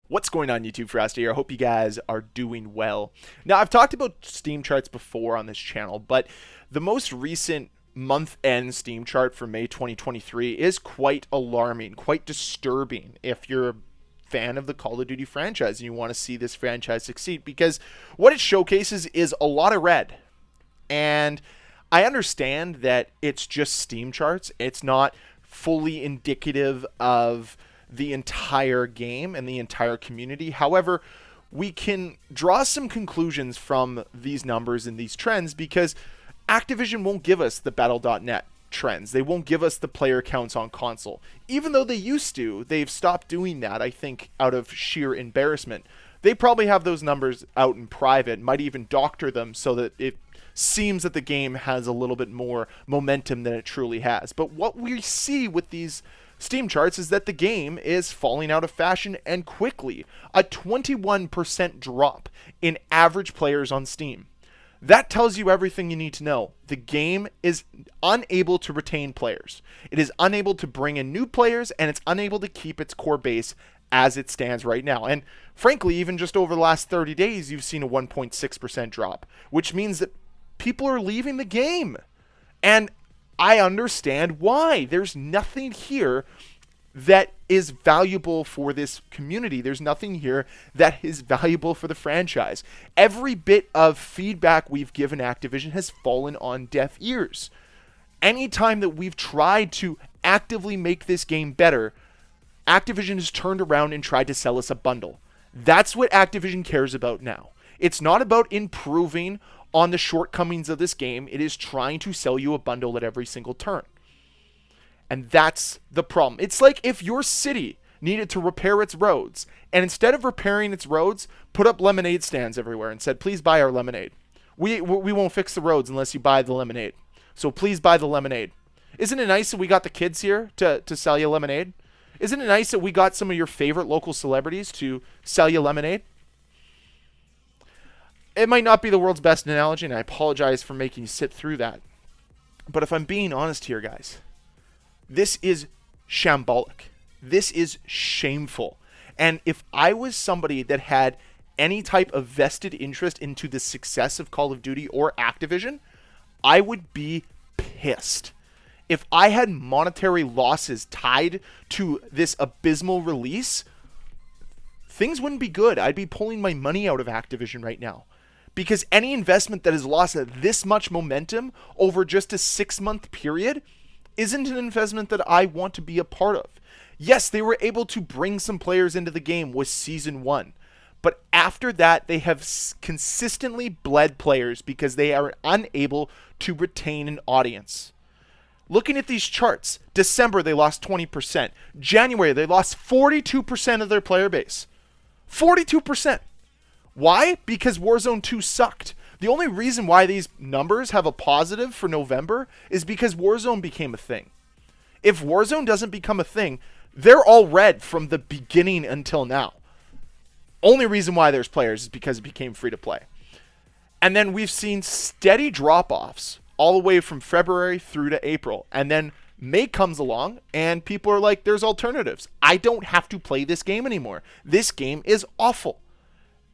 What's going on, YouTube? Ferocity here. I hope you guys are doing well. Now, I've talked about Steam charts before on this channel, but the most recent month-end Steam chart for May 2023 is quite alarming, quite disturbing if you're a fan of the Call of Duty franchise and you want to see this franchise succeed, because what it showcases is a lot of red. And I understand that it's just Steam charts. It's not fully indicative of the entire game and the entire community. However, we can draw some conclusions from these numbers and these trends because Activision won't give us the Battle.net trends. They won't give us the player counts on console. Even though they used to, they've stopped doing that, I think, out of sheer embarrassment. They probably have those numbers out in private, might even doctor them so that it seems that the game has a little bit more momentum than it truly has. But what we see with these Steam charts is that the game is falling out of fashion, and quickly. A 21% drop in average players on Steam. That tells you everything you need to know. The game is unable to retain players. It is unable to bring in new players, and it's unable to keep its core base as it stands right now. And frankly, even just over the last 30 days, you've seen a 1.6% drop, which means that people are leaving the game. And I understand why. There's nothing here that is valuable for this community. There's nothing here that is valuable for the franchise. Every bit of feedback we've given Activision has fallen on deaf ears. Anytime that we've tried to actively make this game better, Activision has turned around and tried to sell us a bundle. That's what Activision cares about now. It's not about improving on the shortcomings of this game. It is trying to sell you a bundle at every single turn. And that's the problem. It's like if your city needed to repair its roads, and instead of repairing its roads, put up lemonade stands everywhere and said, please buy our lemonade. We won't fix the roads unless you buy the lemonade. So please buy the lemonade. Isn't it nice that we got the kids here to sell you lemonade? Isn't it nice that we got some of your favorite local celebrities to sell you lemonade? It might not be the world's best analogy, and I apologize for making you sit through that. But if I'm being honest here, guys, this is shambolic. This is shameful. And if I was somebody that had any type of vested interest into the success of Call of Duty or Activision, I would be pissed. If I had monetary losses tied to this abysmal release, things wouldn't be good. I'd be pulling my money out of Activision right now. Because any investment that has lost this much momentum over just a 6-month period isn't an investment that I want to be a part of. Yes, they were able to bring some players into the game with Season 1. But after that, they have consistently bled players because they are unable to retain an audience. Looking at these charts, December they lost 20%. January they lost 42% of their player base. 42%. Why? Because Warzone 2 sucked. The only reason why these numbers have a positive for November is because Warzone became a thing. If Warzone doesn't become a thing, they're all red from the beginning until now. Only reason why there's players is because it became free to play. And then we've seen steady drop-offs all the way from February through to April. And then May comes along and people are like, there's alternatives. I don't have to play this game anymore. This game is awful.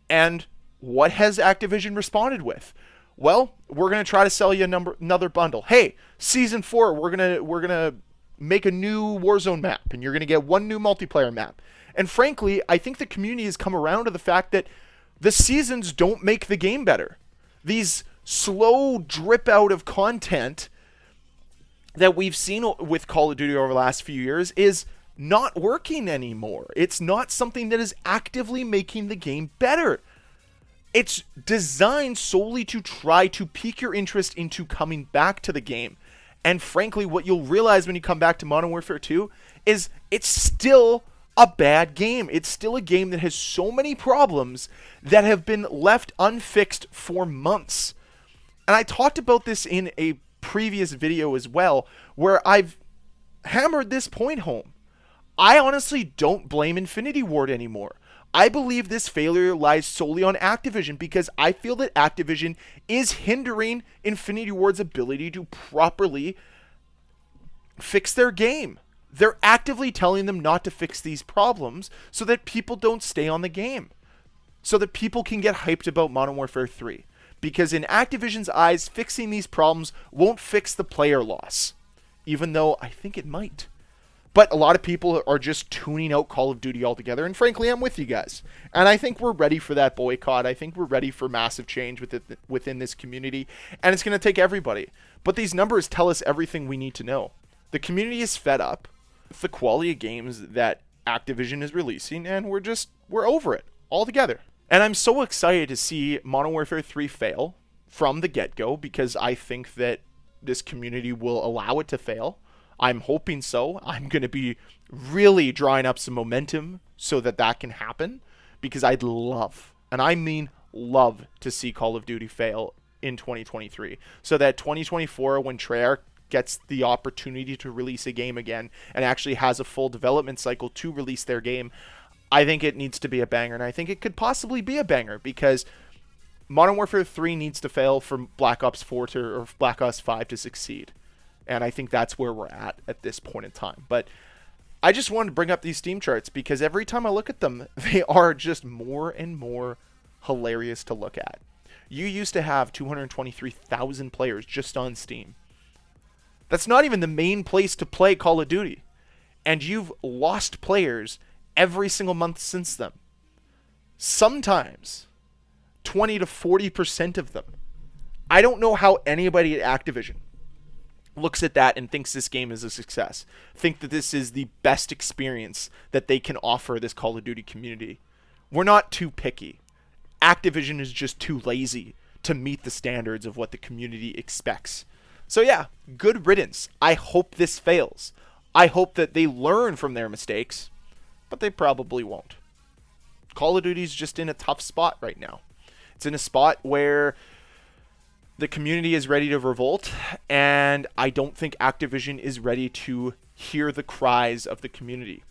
And what has Activision responded with? Well, we're going to try to sell you another bundle. Hey, Season 4, we're going to make a new Warzone map, and you're going to get one new multiplayer map. And frankly, I think the community has come around to the fact that the seasons don't make the game better. These slow drip out of content that we've seen with Call of Duty over the last few years is not working anymore. It's not something that is actively making the game better. It's designed solely to try to pique your interest into coming back to the game. And frankly, what you'll realize when you come back to Modern Warfare 2 is it's still a bad game. It's still a game that has so many problems that have been left unfixed for months. And I talked about this in a previous video as well, where I've hammered this point home. I honestly don't blame Infinity Ward anymore. I believe this failure lies solely on Activision because I feel that Activision is hindering Infinity Ward's ability to properly fix their game. They're actively telling them not to fix these problems so that people don't stay on the game, so that people can get hyped about Modern Warfare 3. Because in Activision's eyes, fixing these problems won't fix the player loss, even though I think it might. But a lot of people are just tuning out Call of Duty altogether, and frankly, I'm with you guys. And I think we're ready for that boycott. I think we're ready for massive change within this community, and it's going to take everybody. But these numbers tell us everything we need to know. The community is fed up with the quality of games that Activision is releasing, and we're over it altogether. And I'm so excited to see Modern Warfare 3 fail from the get-go, because I think that this community will allow it to fail. I'm hoping so. I'm going to be really drawing up some momentum so that that can happen, because I'd love, and I mean love, to see Call of Duty fail in 2023, so that 2024, when Treyarch gets the opportunity to release a game again and actually has a full development cycle to release their game, I think it needs to be a banger, and I think it could possibly be a banger, because Modern Warfare 3 needs to fail for Black Ops 4 or Black Ops 5 to succeed. And I think that's where we're at this point in time. But I just wanted to bring up these Steam charts, because every time I look at them, they are just more and more hilarious to look at. You used to have 223,000 players just on Steam. That's not even the main place to play Call of Duty. And you've lost players every single month since then. Sometimes 20 to 40% of them. I don't know how anybody at Activision looks at that and thinks this game is a success. Think that this is the best experience that they can offer this Call of Duty community. We're not too picky. Activision is just too lazy to meet the standards of what the community expects. So yeah, good riddance. I hope this fails. I hope that they learn from their mistakes, but they probably won't. Call of Duty's just in a tough spot right now. It's in a spot where the community is ready to revolt, and I don't think Activision is ready to hear the cries of the community.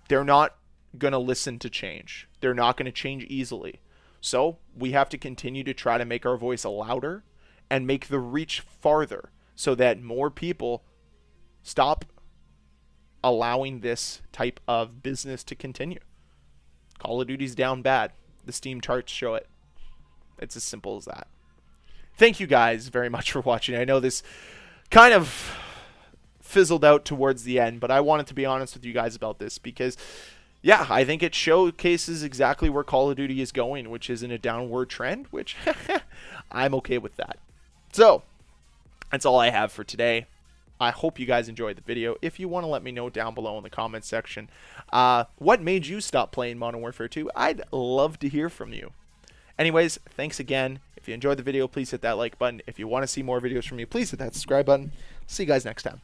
They're not going to listen to change. They're not going to change easily. So we have to continue to try to make our voice louder and make the reach farther, so that more people stop allowing this type of business to continue. Call of Duty's down bad. The Steam charts show it. It's as simple as that. Thank you guys very much for watching. I know this kind of fizzled out towards the end, but I wanted to be honest with you guys about this, because yeah, I think it showcases exactly where Call of Duty is going, which is in a downward trend, which I'm okay with that. So that's all I have for today. I hope you guys enjoyed the video. If you want to let me know down below in the comments section, what made you stop playing Modern Warfare 2? I'd love to hear from you. Anyways, thanks again. If you enjoyed the video, please hit that like button. If you want to see more videos from me, please hit that subscribe button. See you guys next time.